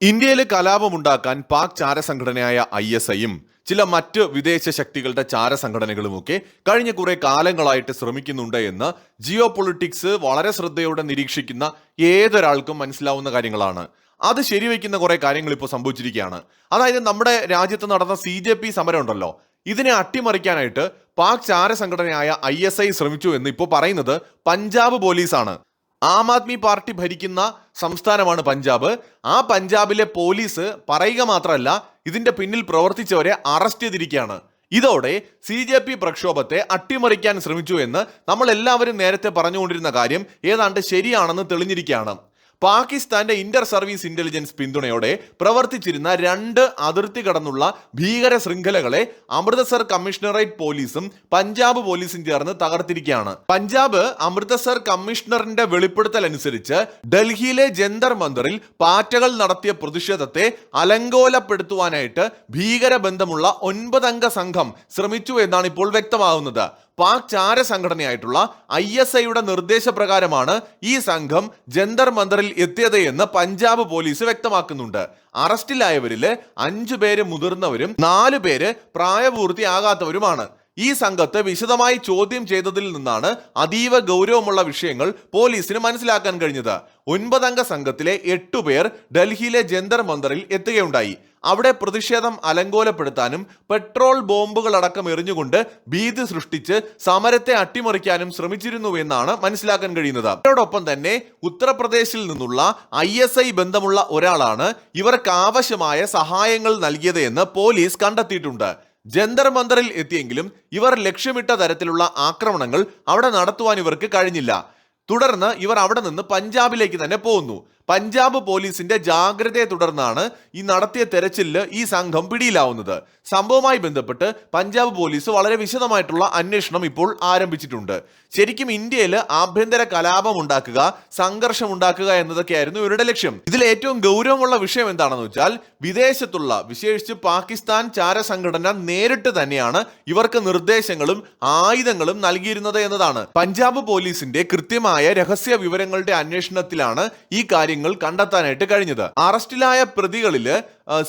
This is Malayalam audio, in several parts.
ഇന്ത്യയിൽ കലാപമുണ്ടാക്കാൻ പാക് ചാരസംഘടനയായ ISIയും ചില മറ്റ് വിദേശ ശക്തികളുടെ ചാരസംഘടനകളുമൊക്കെ കഴിഞ്ഞ കുറെ കാലങ്ങളായിട്ട് ശ്രമിക്കുന്നുണ്ട് എന്ന് ജിയോ പൊളിറ്റിക്സ് വളരെ ശ്രദ്ധയോടെ നിരീക്ഷിക്കുന്ന ഏതൊരാൾക്കും മനസ്സിലാവുന്ന കാര്യങ്ങളാണ്. അത് ശരിവെക്കുന്ന കുറെ കാര്യങ്ങൾ ഇപ്പോൾ സംഭവിച്ചിരിക്കുകയാണ്. അതായത് നമ്മുടെ രാജ്യത്ത് നടന്ന CJP സമരം ഉണ്ടല്ലോ, ഇതിനെ അട്ടിമറിക്കാനായിട്ട് പാക് ചാരസംഘടനയായ ISI ശ്രമിച്ചു എന്ന് ഇപ്പോൾ പറയുന്നത് പഞ്ചാബ് പോലീസാണ്. ആം ആദ്മി പാർട്ടി ഭരിക്കുന്ന സംസ്ഥാനമാണ് പഞ്ചാബ്. ആ പഞ്ചാബിലെ പോലീസ് പറയുക മാത്രമല്ല, ഇതിന്റെ പിന്നിൽ പ്രവർത്തിച്ചവരെ അറസ്റ്റ് ചെയ്തിരിക്കുകയാണ്. ഇതോടെ CJP പ്രക്ഷോഭത്തെ അട്ടിമറിക്കാൻ ശ്രമിച്ചു എന്ന് നമ്മൾ എല്ലാവരും നേരത്തെ പറഞ്ഞുകൊണ്ടിരുന്ന കാര്യം ഏതാണ്ട് ശരിയാണെന്ന് തെളിഞ്ഞിരിക്കുകയാണ്. പാകിസ്ഥാന്റെ ഇന്റർ സർവീസ് ഇന്റലിജൻസ് പിന്തുണയോടെ പ്രവർത്തിച്ചിരുന്ന രണ്ട് അതിർത്തി കടന്നുള്ള ഭീകര ശൃംഖലകളെ അമൃതസർ കമ്മീഷണറേറ്റ് പോലീസും പഞ്ചാബ് പോലീസും ചേർന്ന് തകർത്തിരിക്കുകയാണ്. പഞ്ചാബ് അമൃതസർ കമ്മീഷണറിന്റെ വെളിപ്പെടുത്തൽ അനുസരിച്ച് ഡൽഹിയിലെ ജന്തർ മന്ദറിൽ പാറ്റകൾ നടത്തിയ പ്രതിഷേധത്തെ അലങ്കോലപ്പെടുത്തുവാനായിട്ട് ഭീകര ബന്ധമുള്ള 9 അംഗ സംഘം ശ്രമിച്ചു എന്നാണ് ഇപ്പോൾ വ്യക്തമാകുന്നത്. പാക് ചാര സംഘടനയായിട്ടുള്ള ISIയുടെ നിർദ്ദേശപ്രകാരമാണ് ഈ സംഘം ജന്തർ മന്ദറിൽ എത്തിയത് എന്ന് പഞ്ചാബ് പോലീസ് വ്യക്തമാക്കുന്നുണ്ട്. അറസ്റ്റിലായവരില് 5 പേര് മുതിർന്നവരും 4 പേര് പ്രായപൂർത്തിയാകാത്തവരുമാണ്. ഈ സംഘത്തെ വിശദമായി ചോദ്യം ചെയ്തതിൽ നിന്നാണ് അതീവ ഗൗരവമുള്ള വിഷയങ്ങൾ പോലീസിന് മനസ്സിലാക്കാൻ കഴിഞ്ഞത്. 9 അംഗ സംഘത്തിലെ 8 പേർ ഡൽഹിയിലെ ജന്തർ മന്ദറിൽ എത്തുകയുണ്ടായി. അവിടെ പ്രതിഷേധം അലങ്കോലപ്പെടുത്താനും പെട്രോൾ ബോംബുകൾ അടക്കം എറിഞ്ഞുകൊണ്ട് ഭീതി സൃഷ്ടിച്ച് സമരത്തെ അട്ടിമറിക്കാനും ശ്രമിച്ചിരുന്നുവെന്നാണ് മനസ്സിലാക്കാൻ കഴിയുന്നത്. അതോടൊപ്പം തന്നെ ഉത്തർപ്രദേശിൽ നിന്നുള്ള ISI ബന്ധമുള്ള ഒരാളാണ് ഇവർക്ക് ആവശ്യമായ സഹായങ്ങൾ നൽകിയത് എന്ന് പോലീസ് കണ്ടെത്തിയിട്ടുണ്ട്. ജന്തർ മന്ദറിൽ എത്തിയെങ്കിലും ഇവർ ലക്ഷ്യമിട്ട തരത്തിലുള്ള ആക്രമണങ്ങൾ അവിടെ നടത്തുവാൻ ഇവർക്ക് കഴിഞ്ഞില്ല. തുടർന്ന് ഇവർ അവിടെ നിന്ന് പഞ്ചാബിലേക്ക് തന്നെ പോകുന്നു. പഞ്ചാബ് പോലീസിന്റെ ജാഗ്രതയെ തുടർന്നാണ് ഈ നടത്തിയ തെരച്ചിലില് ഈ സംഘം പിടിയിലാവുന്നത്. സംഭവവുമായി ബന്ധപ്പെട്ട് പഞ്ചാബ് പോലീസ് വളരെ വിശദമായിട്ടുള്ള അന്വേഷണം ഇപ്പോൾ ആരംഭിച്ചിട്ടുണ്ട്. ശരിക്കും ഇന്ത്യയിൽ ആഭ്യന്തര കലാപം ഉണ്ടാക്കുക, സംഘർഷം ഉണ്ടാക്കുക എന്നതൊക്കെയായിരുന്നു ഇവരുടെ ലക്ഷ്യം. ഇതിൽ ഏറ്റവും ഗൗരവമുള്ള വിഷയം എന്താണെന്ന് വെച്ചാൽ, വിദേശത്തുള്ള വിശേഷിച്ച് പാകിസ്ഥാൻ ചാരസംഘടന നേരിട്ട് തന്നെയാണ് ഇവർക്ക് നിർദ്ദേശങ്ങളും ആയുധങ്ങളും നൽകിയിരുന്നത് എന്നതാണ്. പഞ്ചാബ് പോലീസിന്റെ കൃത്യമായ രഹസ്യ വിവരങ്ങളുടെ അന്വേഷണത്തിലാണ് ഈ കാര്യങ്ങൾ കണ്ടെത്താനായിട്ട് കഴിഞ്ഞത്. അറസ്റ്റിലായ പ്രതികളില്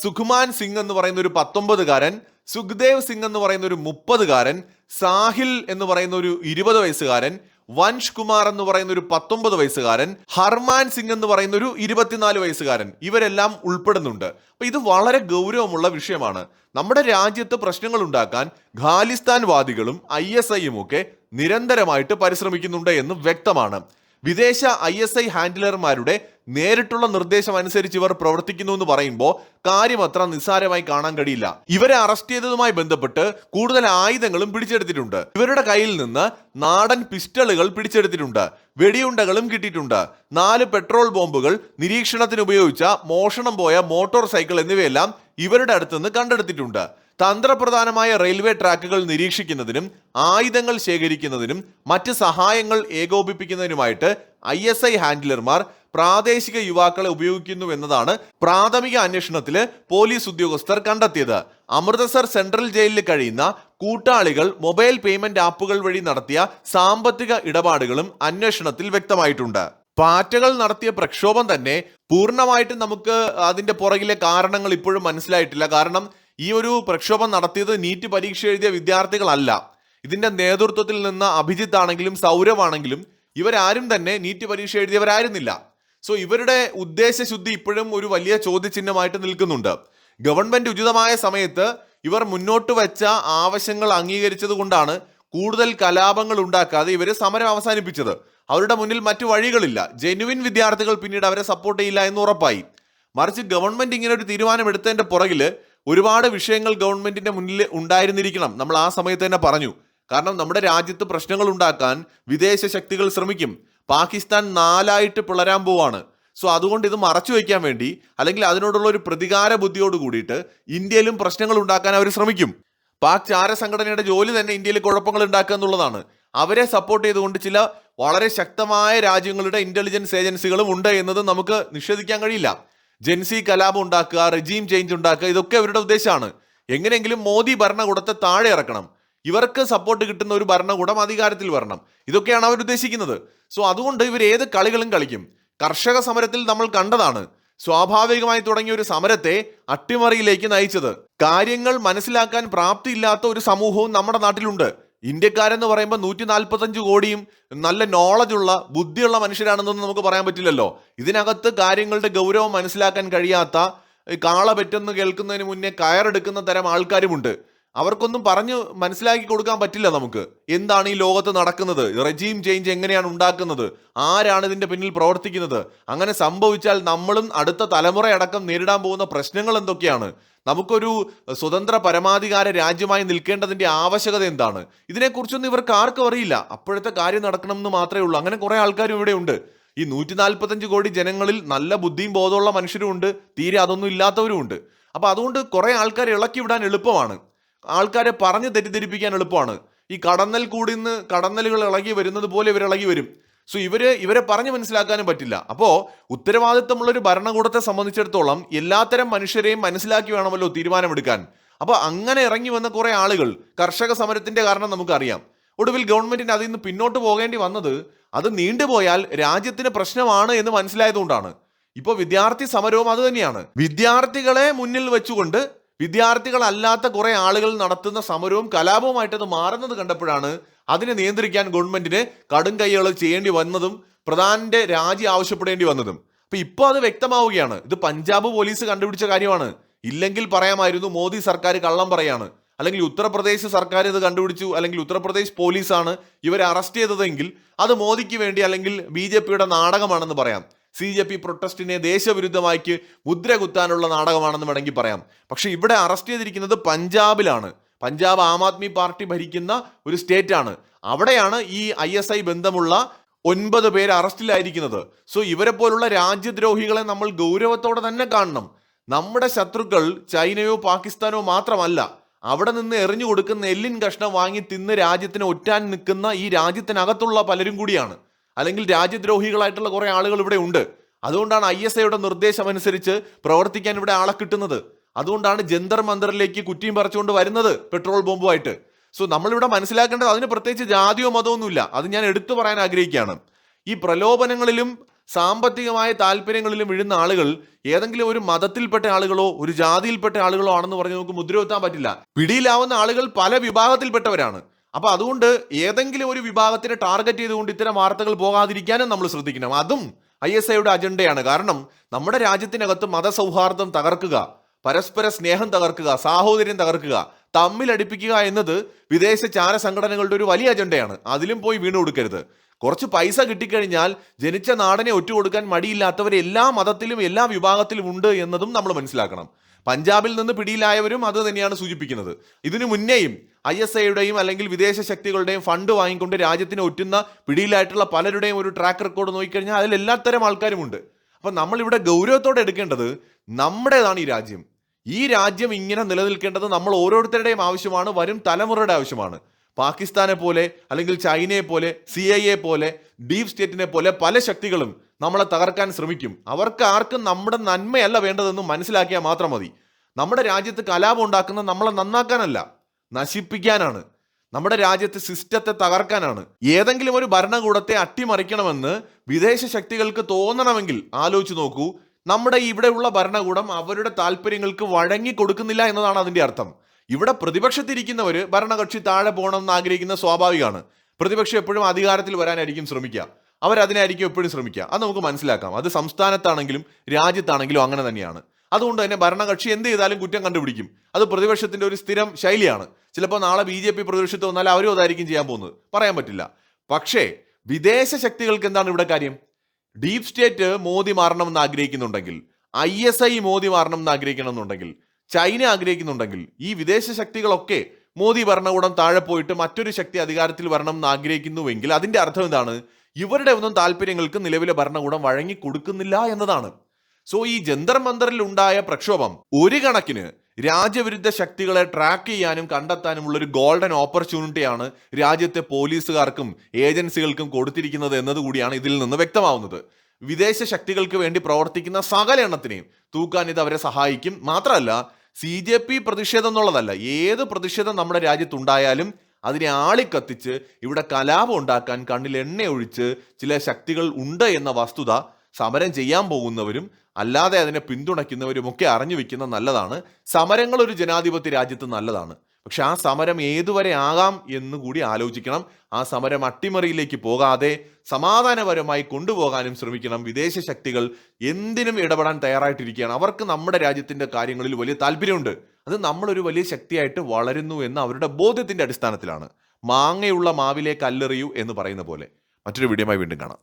സുഖ്മാൻ സിംഗ് എന്ന് പറയുന്ന ഒരു 19-കാരൻ, സുഖ്ദേവ് സിംഗ് എന്ന് പറയുന്ന ഒരു 30-കാരൻ, സാഹിൽ എന്ന് പറയുന്ന ഒരു 20 വയസ്സുകാരൻ, വൻഷ് കുമാർ എന്ന് പറയുന്ന ഒരു 19 വയസ്സുകാരൻ, ഹർമാൻ സിംഗ് എന്ന് പറയുന്ന ഒരു 24 വയസ്സുകാരൻ, ഇവരെല്ലാം ഉൾപ്പെടുന്നുണ്ട്. അപ്പൊ ഇത് വളരെ ഗൗരവമുള്ള വിഷയമാണ്. നമ്മുടെ രാജ്യത്ത് പ്രശ്നങ്ങൾ ഉണ്ടാക്കാൻ ഖാലിസ്ഥാൻ വാദികളും ISIയും ഒക്കെ നിരന്തരമായിട്ട് പരിശ്രമിക്കുന്നുണ്ട് എന്ന് വ്യക്തമാണ്. വിദേശ ISI ഹാൻഡിലർമാരുടെ നേരിട്ടുള്ള നിർദ്ദേശം അനുസരിച്ച് ഇവർ പ്രവർത്തിക്കുന്നു എന്ന് പറയുമ്പോൾ കാര്യം അത്ര നിസ്സാരമായി കാണാൻ കഴിയില്ല. ഇവരെ അറസ്റ്റ് ചെയ്തതുമായി ബന്ധപ്പെട്ട് കൂടുതൽ ആയുധങ്ങളും പിടിച്ചെടുത്തിട്ടുണ്ട്. ഇവരുടെ കയ്യിൽ നിന്ന് നാടൻ പിസ്റ്റളുകൾ പിടിച്ചെടുത്തിട്ടുണ്ട്. വെടിയുണ്ടകളും കിട്ടിയിട്ടുണ്ട്. 4 പെട്രോൾ ബോംബുകൾ, നിരീക്ഷണത്തിന് ഉപയോഗിച്ച മോഷണം പോയ മോട്ടോർ സൈക്കിൾ എന്നിവയെല്ലാം ഇവരുടെ അടുത്തുനിന്ന് കണ്ടെടുത്തിട്ടുണ്ട്. തന്ത്രപ്രധാനമായ റെയിൽവേ ട്രാക്കുകൾ നിരീക്ഷിക്കുന്നതിനും ആയുധങ്ങൾ ശേഖരിക്കുന്നതിനും മറ്റ് സഹായങ്ങൾ ഏകോപിപ്പിക്കുന്നതിനുമായിട്ട് ISI ഹാൻഡിലർമാർ പ്രാദേശിക യുവാക്കളെ ഉപയോഗിക്കുന്നു എന്നതാണ് പ്രാഥമിക അന്വേഷണത്തിൽ പോലീസ് ഉദ്യോഗസ്ഥർ കണ്ടെത്തിയത്. അമൃതസർ സെൻട്രൽ ജയിലിൽ കഴിയുന്ന കൂട്ടാളികൾ മൊബൈൽ പേയ്മെന്റ് ആപ്പുകൾ വഴി നടത്തിയ സാമ്പത്തിക ഇടപാടുകളും അന്വേഷണത്തിൽ വ്യക്തമായിട്ടുണ്ട്. പാറ്റകൾ നടത്തിയ പ്രക്ഷോഭം തന്നെ പൂർണ്ണമായിട്ടും നമുക്ക് അതിന്റെ പുറകിലെ കാരണങ്ങൾ ഇപ്പോഴും മനസ്സിലായിട്ടില്ല. കാരണം ഈ ഒരു പ്രക്ഷോഭം നടത്തിയത് നീറ്റ് പരീക്ഷ എഴുതിയ വിദ്യാർത്ഥികളല്ല. ഇതിന്റെ നേതൃത്വത്തിൽ നിന്ന് അഭിജിത്ത് ആണെങ്കിലും സൗരവ് ആണെങ്കിലും ഇവരാരും തന്നെ നീറ്റ് പരീക്ഷ എഴുതിയവരായിരുന്നില്ല. സോ ഇവരുടെ ഉദ്ദേശശുദ്ധി ഇപ്പോഴും ഒരു വലിയ ചോദ്യചിഹ്നമായിട്ട് നിൽക്കുന്നുണ്ട്. ഗവൺമെന്റ് ഉചിതമായ സമയത്ത് ഇവർ മുന്നോട്ട് വെച്ച ആവശ്യങ്ങൾ അംഗീകരിച്ചത് കൊണ്ടാണ് കൂടുതൽ കലാപങ്ങൾ ഉണ്ടാക്കാതെ ഇവര് സമരം അവസാനിപ്പിച്ചത്. അവരുടെ മുന്നിൽ മറ്റു വഴികളില്ല. ജെന്യുവിൻ വിദ്യാർത്ഥികൾ പിന്നീട് അവരെ സപ്പോർട്ട് ചെയ്യില്ല എന്ന് ഉറപ്പായി. മറിച്ച് ഗവൺമെന്റ് ഇങ്ങനെ ഒരു തീരുമാനം എടുത്തതിന്റെ പുറകില് ഒരുപാട് വിഷയങ്ങൾ ഗവൺമെന്റിന്റെ മുന്നിൽ ഉണ്ടായിരുന്നിരിക്കണം. നമ്മൾ ആ സമയത്ത് തന്നെ പറഞ്ഞു. കാരണം നമ്മുടെ രാജ്യത്ത് പ്രശ്നങ്ങൾ ഉണ്ടാക്കാൻ വിദേശ ശക്തികൾ ശ്രമിക്കും. പാകിസ്ഥാൻ 4ആയിട്ട് പിളരാൻ പോവാണ്. സോ അതുകൊണ്ട് ഇത് മറച്ചു വയ്ക്കാൻ വേണ്ടി, അല്ലെങ്കിൽ അതിനോടുള്ള ഒരു പ്രതികാര ബുദ്ധിയോട് കൂടിയിട്ട് ഇന്ത്യയിലും പ്രശ്നങ്ങൾ ഉണ്ടാക്കാൻ അവർ ശ്രമിക്കും. പാക് ചാര സംഘടനയുടെ ജോലി തന്നെ ഇന്ത്യയിൽ കുഴപ്പങ്ങൾ ഉണ്ടാക്കുക എന്നുള്ളതാണ്. അവരെ സപ്പോർട്ട് ചെയ്തുകൊണ്ട് ചില വളരെ ശക്തമായ രാജ്യങ്ങളുടെ ഇന്റലിജൻസ് ഏജൻസികളും ഉണ്ട് എന്നത് നമുക്ക് നിഷേധിക്കാൻ കഴിയില്ല. ജെൻസി കലാപം ഉണ്ടാക്കുക, റെജീം ചേഞ്ച് ഉണ്ടാക്കുക, ഇതൊക്കെ അവരുടെ ഉദ്ദേശമാണ്. എങ്ങനെയെങ്കിലും മോദി ഭരണകൂടത്തെ താഴെ ഇറക്കണം, ഇവർക്ക് സപ്പോർട്ട് കിട്ടുന്ന ഒരു ഭരണകൂടം അധികാരത്തിൽ വരണം, ഇതൊക്കെയാണ് അവർ ഉദ്ദേശിക്കുന്നത്. സോ അതുകൊണ്ട് ഇവർ ഏത് കളികളും കളിക്കും. കർഷക സമരത്തിൽ നമ്മൾ കണ്ടതാണ്. സ്വാഭാവികമായി തുടങ്ങിയ ഒരു സമരത്തെ അട്ടിമറിയിലേക്ക് നയിച്ചത്. കാര്യങ്ങൾ മനസ്സിലാക്കാൻ പ്രാപ്തിയില്ലാത്ത ഒരു സമൂഹവും നമ്മുടെ നാട്ടിലുണ്ട്. ഇന്ത്യക്കാരെന്ന് പറയുമ്പോൾ 145 കോടിയും നല്ല നോളജുള്ള ബുദ്ധിയുള്ള മനുഷ്യരാണെന്നൊന്നും നമുക്ക് പറയാൻ പറ്റില്ലല്ലോ. ഇതിനകത്ത് കാര്യങ്ങളുടെ ഗൗരവം മനസ്സിലാക്കാൻ കഴിയാത്ത, കാള പെറ്റെന്ന് കേൾക്കുന്നതിന് മുന്നേ കയറെടുക്കുന്ന തരം ആൾക്കാരുമുണ്ട്. അവർക്കൊന്നും പറഞ്ഞു മനസ്സിലാക്കി കൊടുക്കാൻ പറ്റില്ല നമുക്ക്. എന്താണ് ഈ ലോകത്ത് നടക്കുന്നത്, റെജീം ചേഞ്ച് എങ്ങനെയാണ് ഉണ്ടാക്കുന്നത്, ആരാണ് ഇതിന്റെ പിന്നിൽ പ്രവർത്തിക്കുന്നത്, അങ്ങനെ സംഭവിച്ചാൽ നമ്മളും അടുത്ത തലമുറയടക്കം നേരിടാൻ പോകുന്ന പ്രശ്നങ്ങൾ എന്തൊക്കെയാണ്, നമുക്കൊരു സ്വതന്ത്ര പരമാധികാര രാജ്യമായി നിൽക്കേണ്ടതിന്റെ ആവശ്യകത എന്താണ്, ഇതിനെക്കുറിച്ചൊന്നും ഇവർക്ക് ആർക്കും അറിയില്ല. അപ്പോഴത്തെ കാര്യം നടക്കണമെന്ന് മാത്രമേ ഉള്ളൂ. അങ്ങനെ കുറെ ആൾക്കാരും ഇവിടെ ഉണ്ട്. ഈ 145 കോടി ജനങ്ങളിൽ നല്ല ബുദ്ധിയും ബോധമുള്ള മനുഷ്യരും ഉണ്ട്, തീരെ അതൊന്നും ഇല്ലാത്തവരും ഉണ്ട്. അപ്പൊ അതുകൊണ്ട് കുറെ ആൾക്കാരെ ഇളക്കി വിടാൻ എളുപ്പമാണ്, ആൾക്കാരെ പറഞ്ഞ് തെറ്റിദ്ധരിപ്പിക്കാൻ എളുപ്പമാണ്. ഈ കടന്നൽ കൂടി നിന്ന് കടന്നലുകൾ ഇളകി വരുന്നത് പോലെ ഇവർ ഇളകി വരും. സോ ഇവരെ പറഞ്ഞ് മനസ്സിലാക്കാനും പറ്റില്ല. അപ്പോ ഉത്തരവാദിത്തമുള്ള ഒരു ഭരണകൂടത്തെ സംബന്ധിച്ചിടത്തോളം എല്ലാത്തരം മനുഷ്യരെയും മനസ്സിലാക്കി വേണമല്ലോ തീരുമാനമെടുക്കാൻ. അപ്പൊ അങ്ങനെ ഇറങ്ങി വന്ന കുറെ ആളുകൾ, കർഷക സമരത്തിന്റെ കാരണം നമുക്കറിയാം. ഒടുവിൽ ഗവൺമെന്റിന് അതിൽ നിന്ന് പിന്നോട്ട് പോകേണ്ടി വന്നത് അത് നീണ്ടുപോയാൽ രാജ്യത്തിന് പ്രശ്നമാണ് എന്ന് മനസ്സിലായതുകൊണ്ടാണ്. ഇപ്പൊ വിദ്യാർത്ഥി സമരവും അത് തന്നെയാണ്. വിദ്യാർത്ഥികളെ മുന്നിൽ വെച്ചുകൊണ്ട് വിദ്യാർത്ഥികളല്ലാത്ത കുറെ ആളുകൾ നടത്തുന്ന സമരവും കലാപവുമായിട്ട് അത് മാറുന്നത് കണ്ടപ്പോഴാണ് അതിനെ നിയന്ത്രിക്കാൻ ഗവൺമെന്റിന് കടും കൈകൾ ചെയ്യേണ്ടി വന്നതും പ്രധാനന്റെ രാജി ആവശ്യപ്പെടേണ്ടി വന്നതും. ഇപ്പൊ അത് വ്യക്തമാവുകയാണ്. ഇത് പഞ്ചാബ് പോലീസ് കണ്ടുപിടിച്ച കാര്യമാണ്. ഇല്ലെങ്കിൽ പറയാമായിരുന്നു മോദി സർക്കാർ കള്ളം പറയാണ്, അല്ലെങ്കിൽ ഉത്തർപ്രദേശ് സർക്കാർ ഇത് കണ്ടുപിടിച്ചു, അല്ലെങ്കിൽ ഉത്തർപ്രദേശ് പോലീസാണ് ഇവരെ അറസ്റ്റ് ചെയ്തതെങ്കിൽ അത് മോദിക്ക് വേണ്ടി അല്ലെങ്കിൽ BJPയുടെ നാടകമാണെന്ന് പറയാം. CJP പ്രൊട്ടസ്റ്റിനെ ദേശവിരുദ്ധമാക്കി മുദ്ര കുത്താനുള്ള നാടകമാണെന്ന് വേണമെങ്കിൽ പറയാം. പക്ഷെ ഇവിടെ അറസ്റ്റ് ചെയ്തിരിക്കുന്നത് പഞ്ചാബിലാണ്. പഞ്ചാബ് ആം ആദ്മി പാർട്ടി ഭരിക്കുന്ന ഒരു സ്റ്റേറ്റ് ആണ്. അവിടെയാണ് ഈ ISI ബന്ധമുള്ള 9 പേര് അറസ്റ്റിലായിരിക്കുന്നത്. സോ ഇവരെ പോലുള്ള രാജ്യദ്രോഹികളെ നമ്മൾ ഗൗരവത്തോടെ തന്നെ കാണണം. നമ്മുടെ ശത്രുക്കൾ ചൈനയോ പാകിസ്ഥാനോ മാത്രമല്ല, അവിടെ നിന്ന് എറിഞ്ഞു കൊടുക്കുന്ന എല്ലിൻ കഷ്ണം വാങ്ങി തിന്ന് രാജ്യത്തിന് ഒറ്റാൻ നിൽക്കുന്ന ഈ രാജ്യത്തിനകത്തുള്ള പലരും കൂടിയാണ്. അല്ലെങ്കിൽ രാജ്യദ്രോഹികളായിട്ടുള്ള കുറെ ആളുകൾ ഇവിടെ ഉണ്ട്. അതുകൊണ്ടാണ് ISIയുടെ നിർദ്ദേശം അനുസരിച്ച് പ്രവർത്തിക്കാൻ ഇവിടെ ആളെ കിട്ടുന്നത്. അതുകൊണ്ടാണ് ജന്തർ മന്ദറിലേക്ക് കുറ്റിയും പറിച്ചുകൊണ്ട് വരുന്നത് പെട്രോൾ ബോംബുമായിട്ട്. സോ നമ്മളിവിടെ മനസ്സിലാക്കേണ്ടത് അതിന് പ്രത്യേകിച്ച് ജാതിയോ മതമൊന്നുമില്ല. അത് ഞാൻ എടുത്തു പറയാൻ ആഗ്രഹിക്കുകയാണ്. ഈ പ്രലോഭനങ്ങളിലും സാമ്പത്തികമായ താല്പര്യങ്ങളിലും വീഴുന്ന ആളുകൾ ഏതെങ്കിലും ഒരു മതത്തിൽപ്പെട്ട ആളുകളോ ഒരു ജാതിയിൽപ്പെട്ട ആളുകളോ ആണെന്ന് പറഞ്ഞ് നമുക്ക് മുദ്രകുത്താൻ പറ്റില്ല. പിടിയിലാവുന്ന ആളുകൾ പല വിഭാഗത്തിൽപ്പെട്ടവരാണ്. അപ്പൊ അതുകൊണ്ട് ഏതെങ്കിലും ഒരു വിഭാഗത്തിനെ ടാർഗറ്റ് ചെയ്തുകൊണ്ട് ഇത്തരം വാർത്തകൾ പോകാതിരിക്കാനും നമ്മൾ ശ്രദ്ധിക്കണം. അതും ISIയുടെ അജണ്ടയാണ്. കാരണം നമ്മുടെ രാജ്യത്തിനകത്ത് മതസൗഹാർദ്ദം തകർക്കുക, പരസ്പര സ്നേഹം തകർക്കുക, സാഹോദര്യം തകർക്കുക, തമ്മിലടിപ്പിക്കുക എന്നത് വിദേശ ചാര സംഘടനകളുടെ ഒരു വലിയ അജണ്ടയാണ്. അതിലും പോയി വീണു കൊടുക്കരുത്. കുറച്ച് പൈസ കിട്ടിക്കഴിഞ്ഞാൽ ജനിച്ച നാടിനെ ഒറ്റുകൊടുക്കാൻ മടിയില്ലാത്തവർ എല്ലാ മതത്തിലും എല്ലാ വിഭാഗത്തിലും ഉണ്ട് എന്നതും നമ്മൾ മനസ്സിലാക്കണം. പഞ്ചാബിൽ നിന്ന് പിടിയിലായവരും അത് തന്നെയാണ് സൂചിപ്പിക്കുന്നത്. ഇതിനു മുന്നേയും ISIയുടെയും അല്ലെങ്കിൽ വിദേശ ശക്തികളുടെയും ഫണ്ട് വാങ്ങിക്കൊണ്ട് രാജ്യത്തിന് ഒറ്റുന്ന പിടിയിലായിട്ടുള്ള പലരുടെയും ഒരു ട്രാക്ക് റെക്കോർഡ് നോക്കിക്കഴിഞ്ഞാൽ അതിൽ എല്ലാത്തരം ആൾക്കാരുമുണ്ട്. അപ്പൊ നമ്മളിവിടെ ഗൗരവത്തോടെ എടുക്കേണ്ടത് നമ്മുടേതാണ് ഈ രാജ്യം. ഈ രാജ്യം ഇങ്ങനെ നിലനിൽക്കേണ്ടത് നമ്മൾ ഓരോരുത്തരുടെയും ആവശ്യമാണ്, വരും തലമുറയുടെ ആവശ്യമാണ്. പാകിസ്ഥാനെ പോലെ അല്ലെങ്കിൽ ചൈനയെ പോലെ CIA പോലെ ഡീപ് സ്റ്റേറ്റിനെ പോലെ പല ശക്തികളും നമ്മളെ തകർക്കാൻ ശ്രമിക്കും. അവർക്ക് ആർക്കും നമ്മുടെ നന്മയല്ല വേണ്ടതെന്ന് മനസ്സിലാക്കിയാൽ മാത്രം മതി. നമ്മുടെ രാജ്യത്ത് കലാപം ഉണ്ടാക്കുന്ന നമ്മളെ നന്നാക്കാനല്ല, നശിപ്പിക്കാനാണ്. നമ്മുടെ രാജ്യത്ത് സിസ്റ്റത്തെ തകർക്കാനാണ്. ഏതെങ്കിലും ഒരു ഭരണകൂടത്തെ അട്ടിമറിക്കണമെന്ന് വിദേശ ശക്തികൾക്ക് തോന്നണമെങ്കിൽ ആലോചിച്ച് നോക്കൂ, നമ്മുടെ ഇവിടെയുള്ള ഭരണകൂടം അവരുടെ താല്പര്യങ്ങൾക്ക് വഴങ്ങി കൊടുക്കുന്നില്ല എന്നതാണ് അതിന്റെ അർത്ഥം. ഇവിടെ പ്രതിപക്ഷത്തിരിക്കുന്നവര് ഭരണകക്ഷി താഴെ പോകണമെന്ന് ആഗ്രഹിക്കുന്ന സ്വാഭാവികമാണ്. പ്രതിപക്ഷം എപ്പോഴും അധികാരത്തിൽ വരാനായിരിക്കും ശ്രമിക്കുക, അവരതിനായിരിക്കും എപ്പോഴും ശ്രമിക്കുക. അത് നമുക്ക് മനസ്സിലാക്കാം. അത് സംസ്ഥാനത്താണെങ്കിലും രാജ്യത്താണെങ്കിലും അങ്ങനെ തന്നെയാണ്. അതുകൊണ്ട് തന്നെ ഭരണകക്ഷി എന്ത് ചെയ്താലും കുറ്റം കണ്ടുപിടിക്കും. അത് പ്രതിപക്ഷത്തിന്റെ ഒരു സ്ഥിരം ശൈലിയാണ്. ചിലപ്പോൾ നാളെ BJP പ്രതിപക്ഷത്ത് വന്നാൽ അവരും അതായിരിക്കും ചെയ്യാൻ പോകുന്നത്, പറയാൻ പറ്റില്ല. പക്ഷേ വിദേശ ശക്തികൾക്ക് എന്താണ് ഇവിടെ കാര്യം? ഡീപ് സ്റ്റേറ്റ് മോദി മാറണമെന്ന് ആഗ്രഹിക്കുന്നുണ്ടെങ്കിൽ, ISI മോദി മാറണമെന്ന് ആഗ്രഹിക്കണമെന്നുണ്ടെങ്കിൽ, ചൈന ആഗ്രഹിക്കുന്നുണ്ടെങ്കിൽ, ഈ വിദേശ ശക്തികളൊക്കെ മോദി ഭരണകൂടം താഴെ പോയിട്ട് മറ്റൊരു ശക്തി അധികാരത്തിൽ വരണം എന്ന് ആഗ്രഹിക്കുന്നുവെങ്കിൽ അതിന്റെ അർത്ഥം എന്താണ്? ഇവരുടെ ഒന്നും താല്പര്യങ്ങൾക്ക് നിലവിലെ ഭരണകൂടം വഴങ്ങി കൊടുക്കുന്നില്ല എന്നതാണ്. സോ ഈ ജന്തർ മന്ദറിൽ ഉണ്ടായ പ്രക്ഷോഭം ഒരു കണക്കിന് രാജ്യവിരുദ്ധ ശക്തികളെ ട്രാക്ക് ചെയ്യാനും കണ്ടെത്താനുമുള്ള ഒരു ഗോൾഡൻ ഓപ്പർച്യൂണിറ്റിയാണ് രാജ്യത്തെ പോലീസുകാർക്കും ഏജൻസികൾക്കും കൊടുത്തിരിക്കുന്നത് എന്നതുകൂടിയാണ് ഇതിൽ നിന്ന് വ്യക്തമാവുന്നത്. വിദേശ ശക്തികൾക്ക് വേണ്ടി പ്രവർത്തിക്കുന്ന സകല എണ്ണത്തിനെയും തൂക്കാൻ ഇത് അവരെ സഹായിക്കും. മാത്രമല്ല CJP പ്രതിഷേധം എന്നുള്ളതല്ല, ഏത് പ്രതിഷേധം നമ്മുടെ രാജ്യത്തുണ്ടായാലും അതിനെ ആളിക്കത്തിച്ച് ഇവിടെ കലാപം ഉണ്ടാക്കാൻ കണ്ണിൽ എണ്ണ ഒഴിച്ച് ചില ശക്തികൾ ഉണ്ട് എന്ന വസ്തുത സമരം ചെയ്യാൻ പോകുന്നവരും അല്ലാതെ അതിനെ പിന്തുണയ്ക്കുന്നവരും ഒക്കെ അറിഞ്ഞു വെക്കുന്നത് നല്ലതാണ്. സമരങ്ങൾ ഒരു ജനാധിപത്യ രാജ്യത്ത് നല്ലതാണ്. പക്ഷെ ആ സമരം ഏതുവരെ ആകാം എന്ന് കൂടി ആലോചിക്കണം. ആ സമരം അട്ടിമറിയിലേക്ക് പോകാതെ സമാധാനപരമായി കൊണ്ടുപോകാനും ശ്രമിക്കണം. വിദേശ ശക്തികൾ എന്തിനും ഇടപെടാൻ തയ്യാറായിട്ടിരിക്കുകയാണ്. അവർക്ക് നമ്മുടെ രാജ്യത്തിന്റെ കാര്യങ്ങളിൽ വലിയ താല്പര്യമുണ്ട്. അത് നമ്മളൊരു വലിയ ശക്തിയായിട്ട് വളരുന്നു എന്ന അവരുടെ ബോധ്യത്തിന്റെ അടിസ്ഥാനത്തിലാണ്. മാങ്ങയുള്ള മാവിലെ കല്ലെറിയൂ എന്ന് പറയുന്ന പോലെ. മറ്റൊരു വീഡിയോയുമായി വീണ്ടും കാണാം.